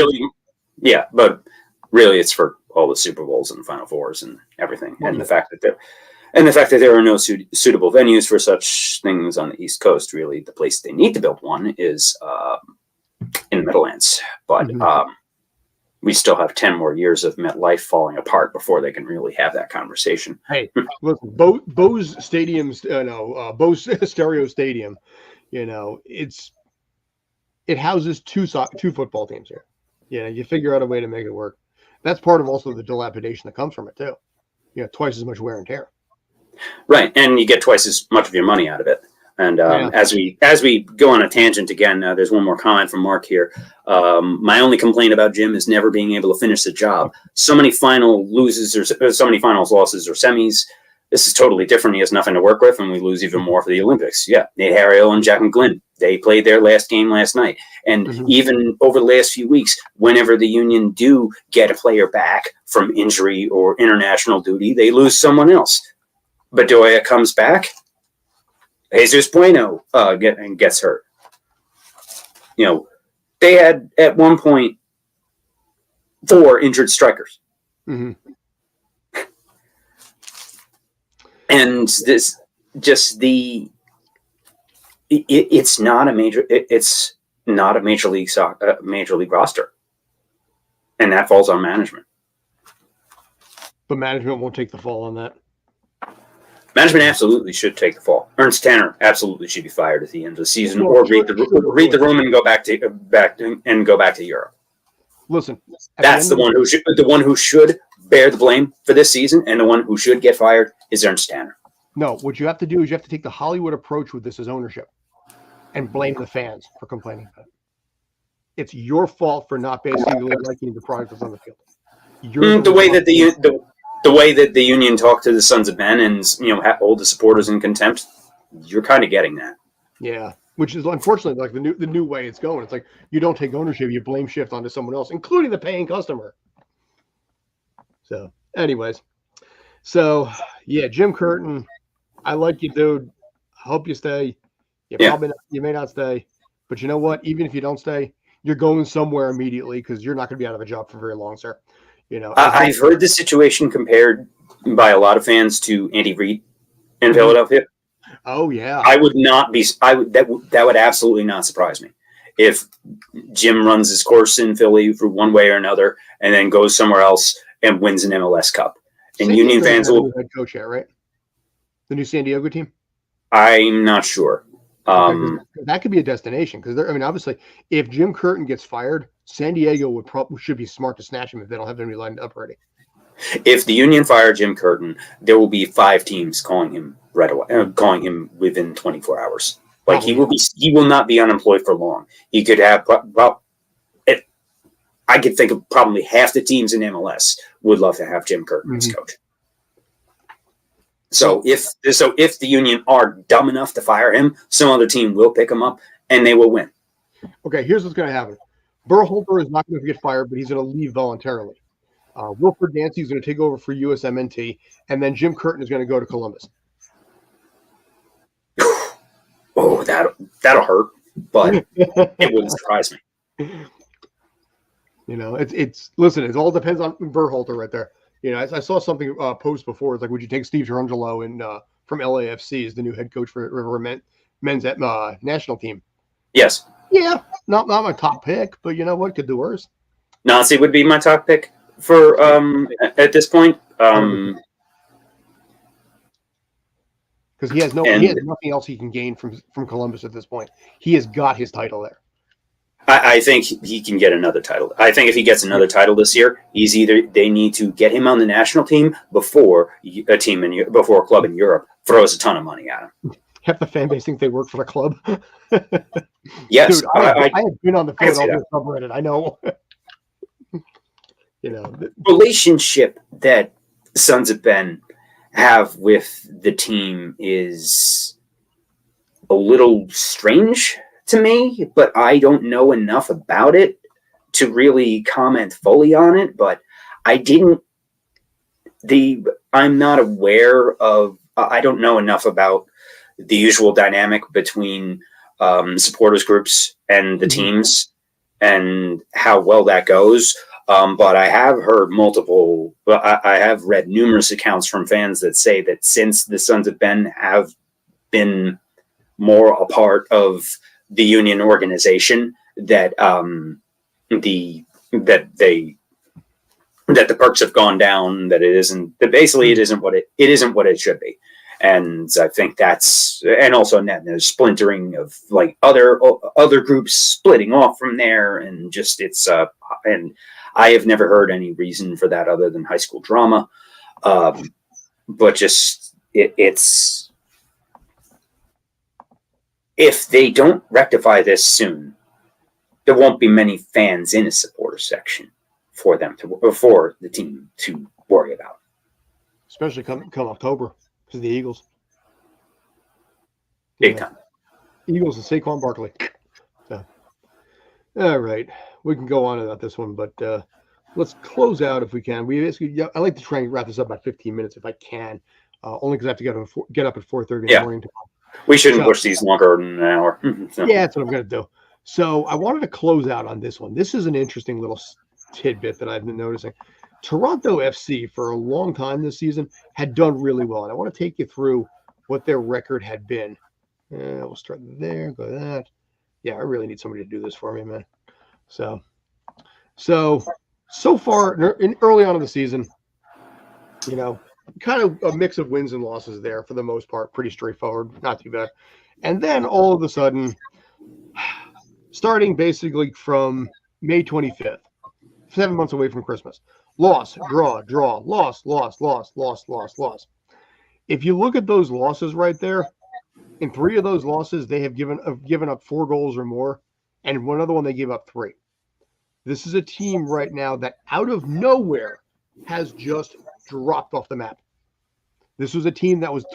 really, it's for all the Super Bowls and Final Fours and everything, and the fact that there are no suitable venues for such things on the East Coast. Really, the place they need to build one is in the Meadowlands, but we still have 10 more years of MetLife falling apart before they can really have that conversation.
Hey, listen, Bose Stadium's Bose Stereo Stadium, it houses two football teams here. You figure out a way to make it work. That's part of also the dilapidation that comes from it too. Twice as much wear and tear.
Right, and you get twice as much of your money out of it. And as we go on a tangent again, there's one more comment from Mark here. My only complaint about Jim is never being able to finish the job. So many finals, losses, losses, or semis. This is totally different. He has nothing to work with, and we lose even more for the Olympics. Yeah, Nate Harriel and Jack McGlynn, they played their last game last night. And even over the last few weeks, whenever the Union do get a player back from injury or international duty, they lose someone else. Bedoya comes back. Jesus Bueno gets hurt. They had at one point 4 injured strikers. Mm-hmm. And this just it's not a major league roster, and that falls on management.
But management won't take the fall on that.
Management absolutely should take the fall. Ernst Tanner absolutely should be fired at the end of the season, or read the room and go back to Europe.
Listen,
that's the one who should bear the blame for this season, and the one who should get fired is Ernst Tanner.
No, what you have to do is you have to take the Hollywood approach with this as ownership, and blame the fans for complaining about it. It's your fault for not basically liking the product that's on the field.
The way that the Union talked to the Sons of Ben and hold the supporters in contempt, you're kind of getting that.
Yeah, which is unfortunately like the new way it's going. It's like you don't take ownership, you blame shift onto someone else, including the paying customer. So, anyways, Jim Curtin, I like you, dude. I hope you stay. You may not stay, but you know what? Even if you don't stay, you're going somewhere immediately because you're not going to be out of a job for very long, sir.
I've heard the situation compared by a lot of fans to Andy Reid in Philadelphia.
Oh yeah,
I would not be. That would absolutely not surprise me if Jim runs his course in Philly for one way or another, and then goes somewhere else and wins an MLS Cup. And Union fans will
head coach yet, right? The new San Diego team.
I'm not sure.
That could be a destination because obviously, if Jim Curtin gets fired, San Diego should be smart to snatch him if they don't have anybody lined up already.
If the Union fire Jim Curtin, there will be 5 teams calling him right away, calling him within 24 hours. Like he will not be unemployed for long. He could have I could think of probably half the teams in MLS would love to have Jim Curtin as coach. So if the Union are dumb enough to fire him, some other team will pick him up and they will win.
Okay, here's what's going to happen. Berhalter is not going to get fired, but he's going to leave voluntarily. Wilfred Nancy is going to take over for USMNT, and then Jim Curtin is going to go to Columbus.
Oh, that'll hurt, but it wouldn't surprise me.
It all depends on Berhalter right there. I saw something post before. It's like, would you take Steve Tarungelo from LAFC as the new head coach for men's national team?
Yes.
Yeah, not my top pick, but you know what? Could do worse.
Nancy would be my top pick for at this point.
Because he has nothing else he can gain from Columbus at this point. He has got his title there.
I think he can get another title. I think if he gets another title this year, they need to get him on the national team before a club in Europe throws a ton of money at him.
Half the fan base think they work for the club.
Yes,
dude, I have been on the Philadelphia subreddit. I know.
relationship that Sons of Ben have with the team is a little strange to me, but I don't know enough about it to really comment fully on it. But I'm not aware of, I don't know enough about the usual dynamic between supporters groups and the teams and how well that goes. But I have heard I have read numerous accounts from fans that say that since the Sons of Ben have been more a part of the union organization, that the perks have gone down, that it isn't what it should be. And I think and also there's splintering of like other groups splitting off from there, and just and I have never heard any reason for that other than high school drama. But just it's if they don't rectify this soon, there won't be many fans in a supporter section for the team to worry about.
Especially come October, because the Eagles.
Big time.
Eagles and Saquon Barkley. So, all right. We can go on about this one, but let's close out if we can. I like to try and wrap this up about 15 minutes if I can, only because I have to get up at 4:30 in the morning tomorrow.
We shouldn't push these longer than an hour.
Yeah, that's what I'm going to do. So I wanted to close out on this one. This is an interesting little tidbit that I've been noticing. Toronto FC, for a long time this season, had done really well. And I want to take you through what their record had been. We'll start there, go to that. Yeah, I really need somebody to do this for me, man. So far, early on in the season, kind of a mix of wins and losses there for the most part. Pretty straightforward, not too bad. And then all of a sudden, starting basically from May 25th, 7 months away from Christmas, loss, draw, loss. If you look at those losses right there, in 3 of those losses, they have given up 4 goals or more, and one other one they gave up 3. This is a team right now that out of nowhere has just dropped off the map. This was a team that was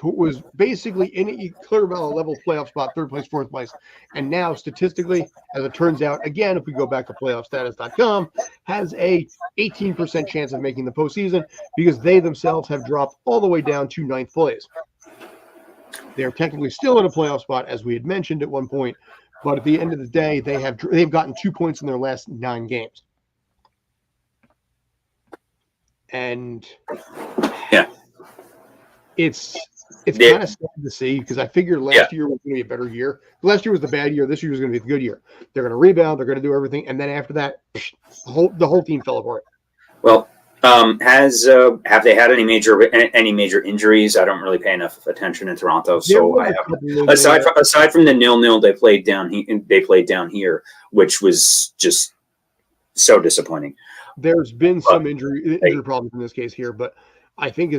basically in a clear about a level playoff spot, 3rd place, 4th place. And now statistically, as it turns out, again, if we go back to playoffstatus.com, has a 18% chance of making the postseason because they themselves have dropped all the way down to 9th place. They're technically still in a playoff spot, as we had mentioned at one point, but at the end of the day, they've gotten 2 points in their last 9 games. And
yeah,
it's kind of sad to see because I figured last year was going to be a better year. Last year was the bad year. This year was going to be the good year. They're going to rebound. They're going to do everything. And then after that, the whole team fell apart. Well,
have they had any major injuries? I don't really pay enough attention in Toronto. So aside from the 0-0 they played down here, which was just so disappointing.
There's been some injury problems in this case here, but I think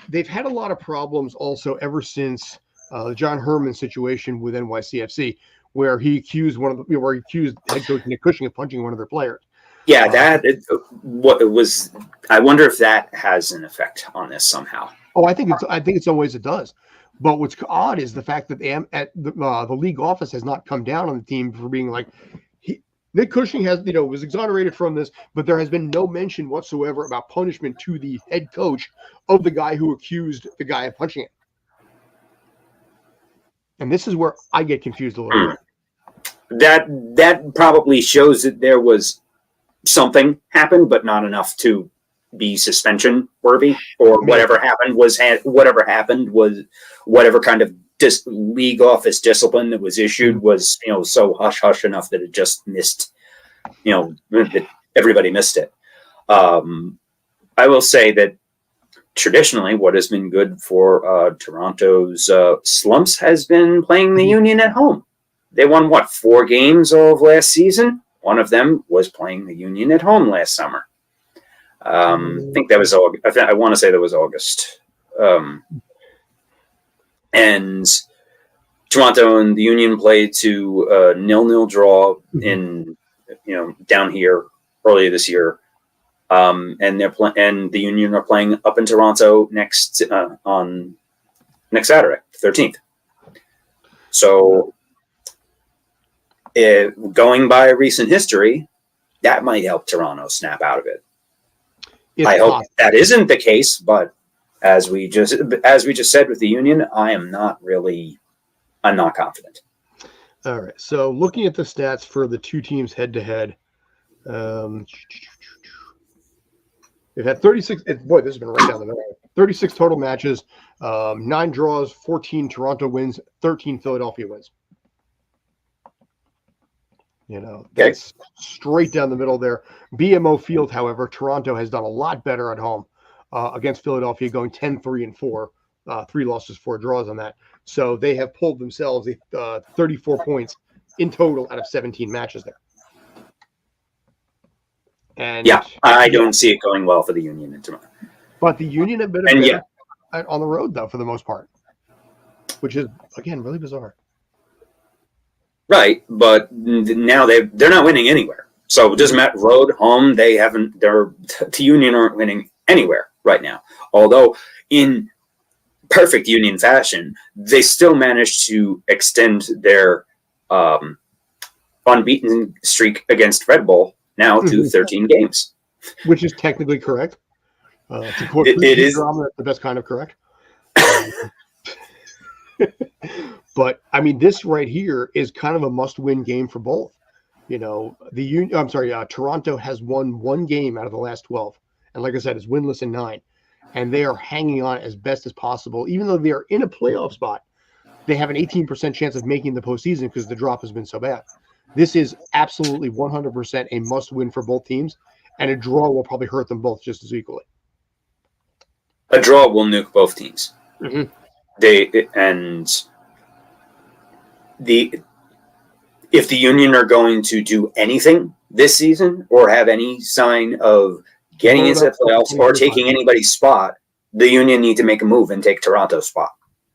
they've had a lot of problems also ever since the John Herman situation with NYCFC, where he accused head coach Nick Cushing of punching one of their players. Yeah, I wonder if that has an effect on this somehow. Oh, I think in some ways it does. But what's odd is the fact that the league office has not come down on the team for being like, Nick Cushing was exonerated from this, but there has been no mention whatsoever about punishment to the head coach of the guy who accused the guy of punching him. And this is where I get confused a little bit. That probably shows that there was something happened, but not enough to be suspension worthy, or whatever happened was whatever kind of league office discipline that was issued was, so hush enough that it just missed, that everybody missed it. I will say that traditionally what has been good for Toronto's slumps has been playing the Union at home. They won 4 games of last season. One of them was playing the Union at home last summer. I think that was August. I want to say that was August. And Toronto and the Union played to a 0-0 draw in, down here
earlier this year. And and the Union are playing up in Toronto next Saturday, 13th. So, going by recent history, that might help Toronto snap out of it. I hope that isn't the case, but as we just said with the Union, I'm not confident.
All right. So looking at the stats for the two teams head to head, they've had 36. Boy, this has been right down the middle. 36 total matches, 9 draws, 14 Toronto wins, 13 Philadelphia wins. That's straight down the middle there. BMO Field, however, Toronto has done a lot better at home against Philadelphia, going 10-3-4, 3 losses, 4 draws on that. So they have pulled themselves 34 points in total out of 17 matches there. And
I don't see it going well for the Union in Toronto.
But the Union have been on the road, though, for the most part, which is, again, really bizarre.
Right, but now they're not winning anywhere. So it doesn't matter. Road, home, the Union aren't winning anywhere right now. Although in perfect Union fashion, they still managed to extend their unbeaten streak against Red Bull now to 13 games.
Which is technically correct. To quote
it is
drama, the best kind of correct. But I mean, this right here is kind of a must-win game for both. Toronto has won 1 game out of the last 12, and like I said, is winless in 9, and they are hanging on as best as possible. Even though they are in a playoff spot, they have an 18% chance of making the postseason because the drop has been so bad. This is absolutely 100% a must-win for both teams, and a draw will probably hurt them both just as equally.
A draw will nuke both teams.
Mm-hmm.
If the Union are going to do anything this season or have any sign of getting into the playoffs or taking anybody's spot, the Union need to make a move and take Toronto's spot.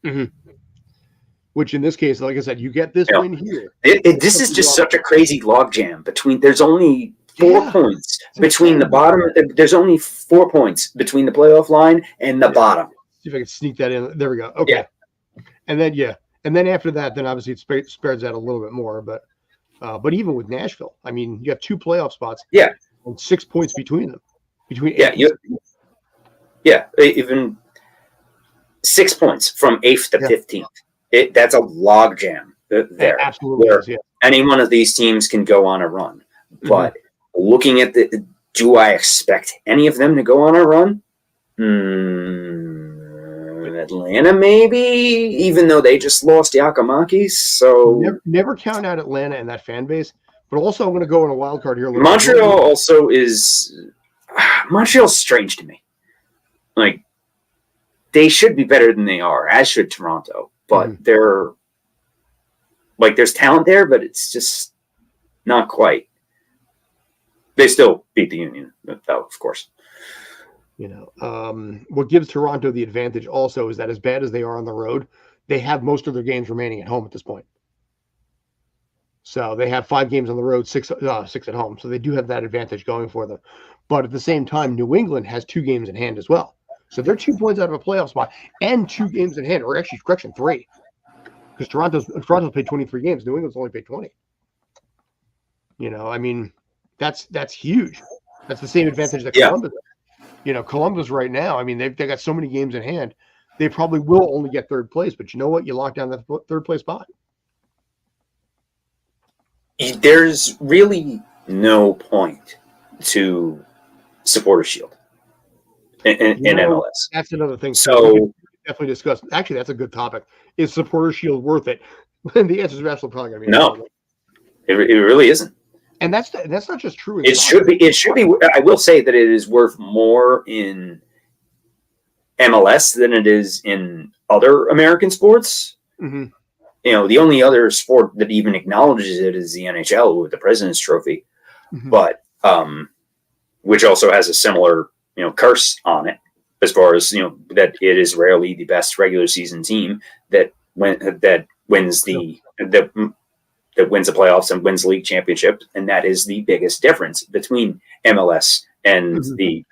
Mm-hmm. Which in this case, like I said, you get this win here.
This is just such a crazy logjam there's only 4 points between the bottom. There's only 4 points between the playoff line and the bottom.
See if I can sneak that in. There we go. Okay. Yeah. And then after that, then obviously it spreads out a little bit more. But even with Nashville, I mean, you have 2 playoff spots.
Yeah.
And 6 points between them.
Even 6 points from 8th to 15th. That's a log jam there.
Absolutely.
Where any one of these teams can go on a run. But looking at do I expect any of them to go on a run? Atlanta, maybe, even though they just lost Yakimakis. So
never count out Atlanta and that fan base. But also, I'm going to go on a wild card here.
Montreal also is. Montreal's strange to me. Like, they should be better than they are, as should Toronto. But they're like, there's talent there, but it's just not quite. They still beat the Union, though, of course.
What gives Toronto the advantage also is that as bad as they are on the road, they have most of their games remaining at home at this point. So they have 5 games on the road, 6 at home. So they do have that advantage going for them. But at the same time, New England has 2 games in hand as well. So they're 2 points out of a playoff spot and 2 games in hand, or actually, correction, 3. Because Toronto's played 23 games. New England's only played 20. I mean, that's huge. That's the same advantage that Columbus has. Columbus right now, I mean, they got so many games in hand, they probably will only get 3rd place. But you know what? You lock down that 3rd place spot.
There's really no point to Supporter Shield in MLS.
That's another thing.
So
definitely discuss. Actually, that's a good topic. Is Supporter Shield worth it? And the answer is absolutely probably going to be
no. It really isn't.
And that's not just true.
It should be. It should be. I will say that it is worth more in MLS than it is in other American sports.
Mm-hmm.
The only other sport that even acknowledges it is the NHL with the President's Trophy, but which also has a similar curse on it as far as that it is rarely the best regular season team that wins the that wins the playoffs and wins the league championship, and that is the biggest difference between MLS and the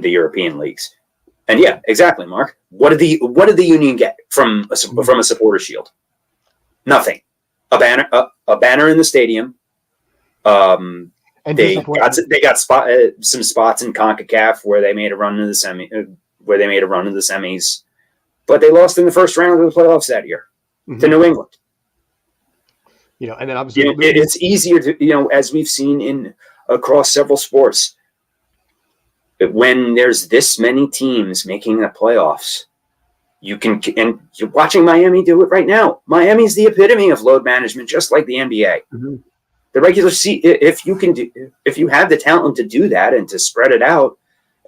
European leagues. And yeah, exactly, Mark. What did the Union get from a supporter shield? Nothing. A banner in the stadium. And they got some spots in CONCACAF where they made a run to the semis, but they lost in the first round of the playoffs that year to New England.
And then obviously
it's easier to, as we've seen across several sports, when there's this many teams making the playoffs, and you're watching Miami do it right now. Miami's the epitome of load management, just like the NBA. The regular season, if you have the talent to do that and to spread it out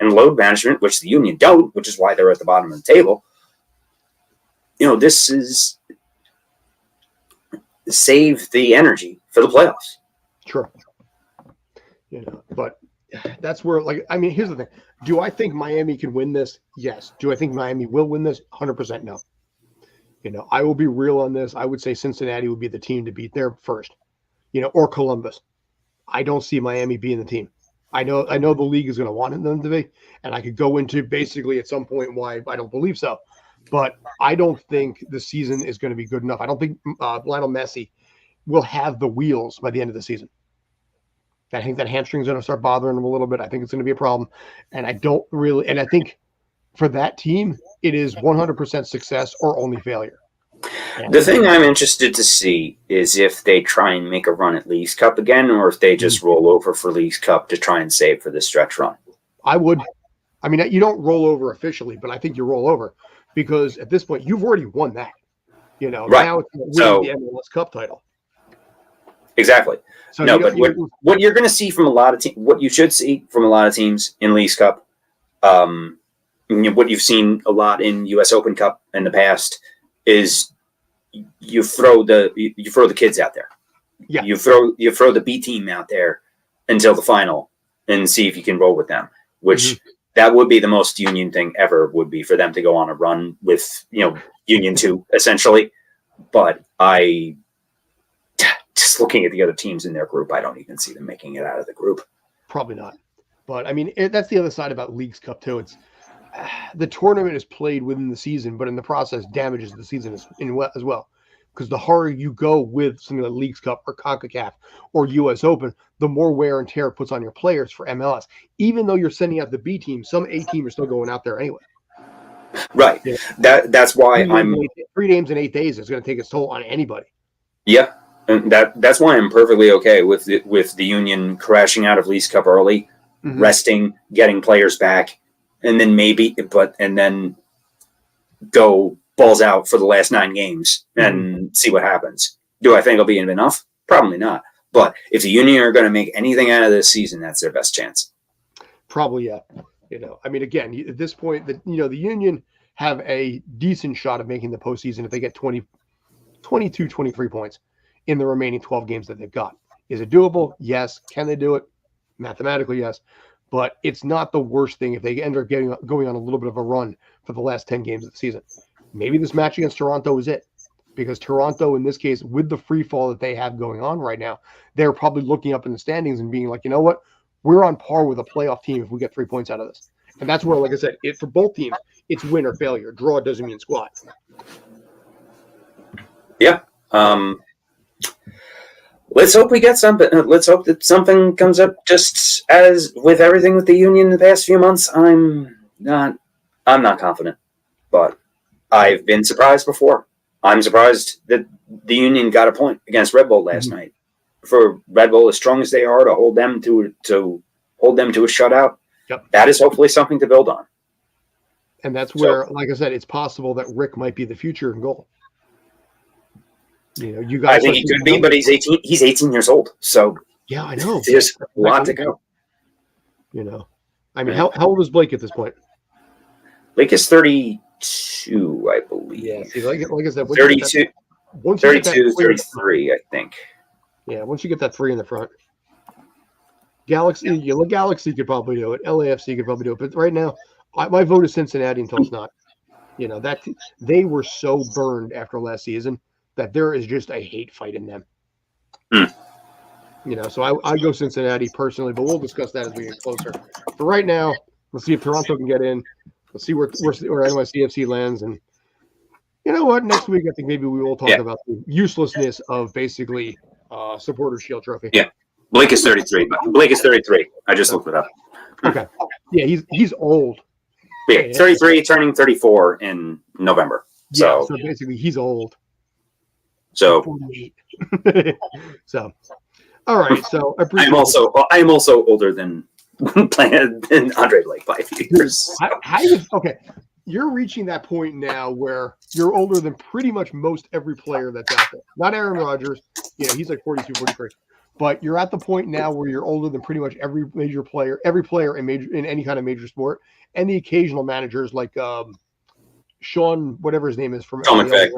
and load management, which the Union don't, which is why they're at the bottom of the table. This is save the energy for the playoffs.
Sure. But that's where, here's the thing. Do I think Miami can win this? Yes. Do I think Miami will win this? 100% no. I will be real on this. I would say Cincinnati would be the team to beat there first, or Columbus. I don't see Miami being the team. I know the league is going to want them to be, and I could go into basically at some point why I don't believe so. But I don't think the season is going to be good enough. I don't think Lionel Messi will have the wheels by the end of the season. I think that hamstring's going to start bothering him a little bit. I think it's going to be a problem. And I think for that team, it is 100% success or only failure.
The thing I'm interested to see is if they try and make a run at Leagues Cup again, or if they just roll over for Leagues Cup to try and save for the stretch run.
I would. You don't roll over officially, but I think you roll over because at this point, you've already won that.
Right.
Now it's winning the MLS Cup title.
Exactly. So what you're going to see from a lot of what you should see from a lot of teams in Leagues Cup, what you've seen a lot in U.S. Open Cup in the past is you throw the kids out there. Yeah. You throw the B team out there until the final and see if you can roll with them. Which that would be the most Union thing ever. Would be for them to go on a run with Union 2 essentially. But just looking at the other teams in their group, I don't even see them making it out of the group.
Probably not. But that's the other side about Leagues Cup too. It's the tournament is played within the season, but in the process damages the season as well. Because the harder you go with something like Leagues Cup or CONCACAF or U.S. Open, the more wear and tear it puts on your players for MLS. Even though you're sending out the B team, some A team are still going out there anyway.
Right. That's why I'm
3 games in 8 days is going to take its toll on anybody.
Yeah. And that's why I'm perfectly okay with the Union crashing out of Leagues Cup early, resting, getting players back, and then go balls out for the last 9 games and see what happens. Do I think it'll be enough? Probably not. But if the Union are going to make anything out of this season, that's their best chance.
Probably, yeah. Again, at this point, the Union have a decent shot of making the postseason if they get 22, 23 points in the remaining 12 games that they've got. Is it doable? Yes. Can they do it? Mathematically, yes. But it's not the worst thing if they end up going on a little bit of a run for the last 10 games of the season. Maybe this match against Toronto is it. Because Toronto, in this case, with the free fall that they have going on right now, they're probably looking up in the standings and being like, you know what? We're on par with a playoff team if we get 3 points out of this. And that's where, like I said, for both teams, it's win or failure. Draw doesn't mean squat.
Yeah. Let's hope we get something. Let's hope that something comes up. Just as with everything with the Union in the past few months, I'm not confident, but I've been surprised before. I'm surprised that the Union got a point against Red Bull last night. For Red Bull, as strong as they are, to hold them to a shutout, that is hopefully something to build on.
And that's where, like I said, it's possible that Rick might be the future in goal. You guys.
I think he could be, but he's 18. He's 18 years old, so
yeah, I know.
There's a lot to go.
How old is Blake at this point?
Blake is 32, I believe.
Yeah, see, like I said,
32, 33, I think.
Yeah, once you get that 3 in the front. Galaxy could probably do it. LAFC could probably do it. But right now, my vote is Cincinnati until it's not. That they were so burned after last season that there is just a hate fight in them.
Mm.
You know, so I go Cincinnati personally, but we'll discuss that as we get closer. For right now, let's see if Toronto can get in. Let's see where NYCFC lands. And you know what? Next week, I think maybe we will talk about the uselessness of basically Supporter Shield Trophy.
Yeah. Blake is 33. Blake is 33. I just looked it up.
Okay. Yeah, he's old.
Yeah, 33, turning 34 in November.
So basically, he's old.
So
48. So, all right. So
I'm also older than Andre Blake by a few years.
Okay. You're reaching that point now where you're older than pretty much most every player that's out there. Not Aaron Rodgers. You know, he's like 42, 43. But you're at the point now where you're older than pretty much every player in any kind of major sport, and the occasional managers like Sean, whatever his name is from
Sean McVay.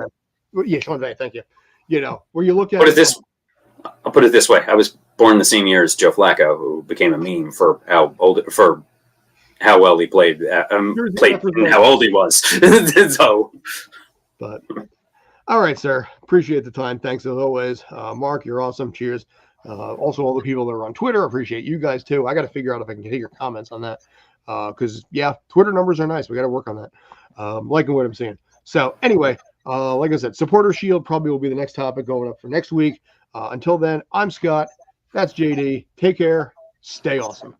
Yeah, Sean McVay. Thank you. You know, where you look at
I'll put it this way: I was born the same year as Joe Flacco, who became a meme for how well he played, and how old he was. So,
but all right, sir. Appreciate the time. Thanks as always, Mark. You're awesome. Cheers. Also, all the people that are on Twitter, appreciate you guys too. I got to figure out if I can get your comments on that because Twitter numbers are nice. We got to work on that. Liking what I'm seeing. So anyway, like I said, Supporter Shield probably will be the next topic going up for next week. Until then, I'm Scott. That's JD. Take care. Stay awesome.